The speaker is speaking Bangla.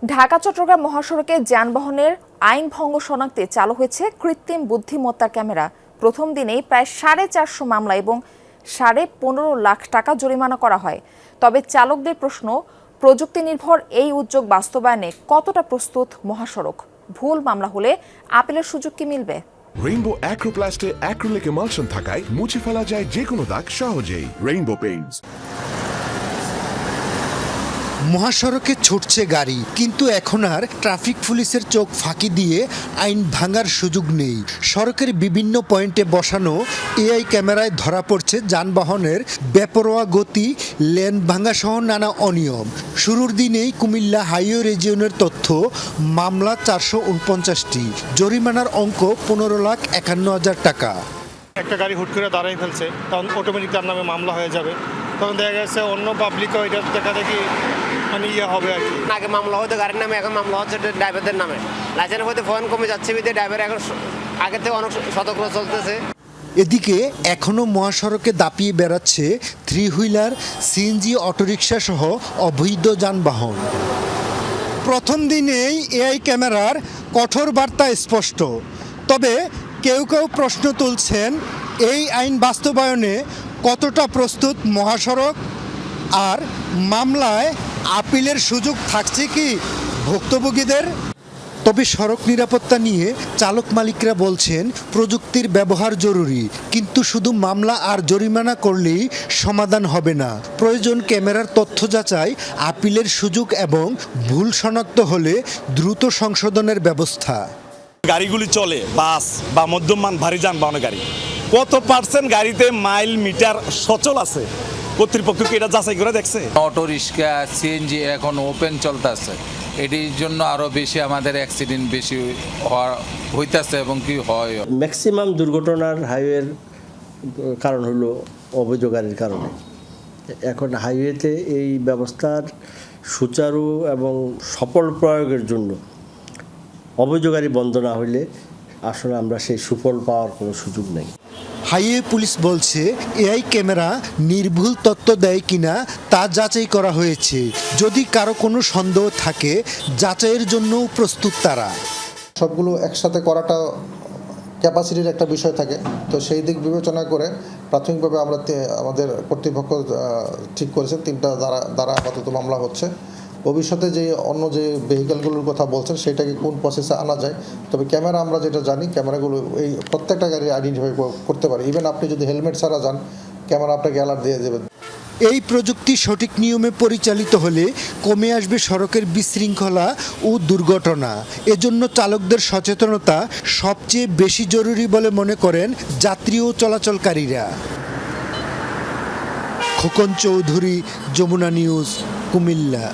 ঢাকা চট্টগ্রাম মহাসড়কে যানবাহনের আইন ভঙ্গ শনাক্তে চালু হয়েছে কৃত্রিম বুদ্ধিমত্তার ক্যামেরা। প্রথম দিনেই প্রায় 450 মামলা এবং 15.5 লাখ টাকা জরিমানা করা হয়। তবে চালকদের প্রশ্ন, প্রযুক্তি নির্ভর এই উদ্যোগ বাস্তবায়নে কতটা প্রস্তুত মহাসড়ক? ভুল মামলা হলে আপিলের সুযোগ কি মিলবে? রেইনবো অ্যাক্রোপ্লাস্টে অ্যাক্রিলিক এমালশন থাকায় মুছে ফেলা যায় যে কোনো দাগ সহজেই। Rainbow Paints. মহাসড়কে ছুটছে গাড়ি, কিন্তু এখন আর ট্রাফিক পুলিশের চোখ ফাঁকি দিয়ে আইন ভাঙার সুযোগ নেই। সড়কের বিভিন্ন পয়েন্টে বসানো এআই ক্যামেরায় ধরা পড়ছে যানবাহনের বেপরোয়া গতি, লেন ভাঙা সহ নানা অনিয়ম। শুরুর দিনেই কুমিল্লা হাইওয়ে রিজিয়নের তথ্য, মামলা 449টি, জরিমানার অঙ্ক 15,51,000 টাকা। একটা গাড়ি হুট করে দাঁড়াই ফেলছে, তখন অটোমেটিক তার নামে মামলা হয়ে যাবে। তখন দেখা গেছে অন্য পাবলিকও এটা দেখা দেখি হবে আর কি। আগে মামলা হতো গাড়ির নামে, এখন মামলা হচ্ছে ড্রাইভারদের নামে। লাইসেন্স হতে ফোন কমে যাচ্ছে, বিধে ড্রাইভার এখন আগের থেকে অনেক সতর্ক চলতেছে। এদিকে এখনও মহাসড়কে দাপিয়ে বেড়াচ্ছে 3 হুইলার, সিএনজি, অটোরিকশা সহ অবৈধ যানবাহন। প্রথম দিনেই এআই ক্যামেরার কঠোর বার্তা স্পষ্ট। তবে কেউ কেউ প্রশ্ন তুলছেন, এই আইন বাস্তবায়নে কতটা প্রস্তুত মহাসড়ক? আর মামলায় আপিলের সুযোগ থাকছে কি ভুক্তভোগীদের? তবে সড়ক নিরাপত্তা নিয়ে চালক মালিকরা বলছেন, প্রযুক্তির ব্যবহার জরুরি, কিন্তু শুধু মামলা আর জরিমানা করলেই সমাধান হবে না। প্রয়োজন ক্যামেরার তথ্য যাচাই, আপিলের সুযোগ এবং ভুল শনাক্ত হলে দ্রুত সংশোধনের ব্যবস্থা। গাড়িগুলি চলে বাস বা মধ্যমান ভারী যানবাহনের গাড়ি, কত পার্সেন্ট গাড়িতে মাইল মিটার সচল আছে? কর্তৃপক্ষ কি এটা যাচাই করে দেখছে? অটো রিক্সা, সিএনজি এখন ওপেন চলতেছে, এটির জন্য আরো বেশি আমাদের অ্যাক্সিডেন্ট বেশি হইতেছে এবং কি হয়। ম্যাক্সিমাম দুর্ঘটনার হাইওয়ের কারণ হলো অবৈধ গাড়ির কারণে। এখন হাইওয়েতে এই ব্যবস্থার সুচারু এবং সফল প্রয়োগের জন্য অবৈধ গাড়ি বন্ধ না হইলে আসলে আমরা সেই সুফল পাওয়ার কোনো সুযোগ নেই। হাইওয়ে পুলিশ বলছে, এআই ক্যামেরা নির্ভুল তথ্য দেয় কিনা তা যাচাই করা হয়েছে। যদি কারো কোনো সন্দেহ থাকে, যাচাইয়ের জন্যও প্রস্তুত তারা। সবগুলো একসাথে করাটা ক্যাপাসিটির একটা বিষয় থাকে, তো সেই দিক বিবেচনা করে প্রাথমিকভাবে আমাদের কর্তৃপক্ষ ঠিক করেছে 3টা দ্বারা আপাতত মামলা হচ্ছে। ভবিষ্যতে যে অন্য যে ভেহিকেলগুলোর কথা বলছেন সেটাকে কোন প্রসেসে আনা যায়। তবে ক্যামেরা আমরা যেটা জানি, ক্যামেরাগুলো এই প্রত্যেকটা গাড়ি আইডেন্টিফাই করতে পারে। ইভেন আপনি যদি হেলমেট ছাড়া যান, ক্যামেরা আপনাকে অ্যালার্ট দিয়ে দেবে। এই প্রযুক্তি সঠিক নিয়মে পরিচালিত হলে কমে আসবে সড়কের বিশৃঙ্খলা ও দুর্ঘটনা। এজন্য চালকদের সচেতনতা সবচেয়ে বেশি জরুরি বলে মনে করেন যাত্রী ও চলাচলকারীরা। খোকন চৌধুরী, যমুনা নিউজ, কুমিল্লা।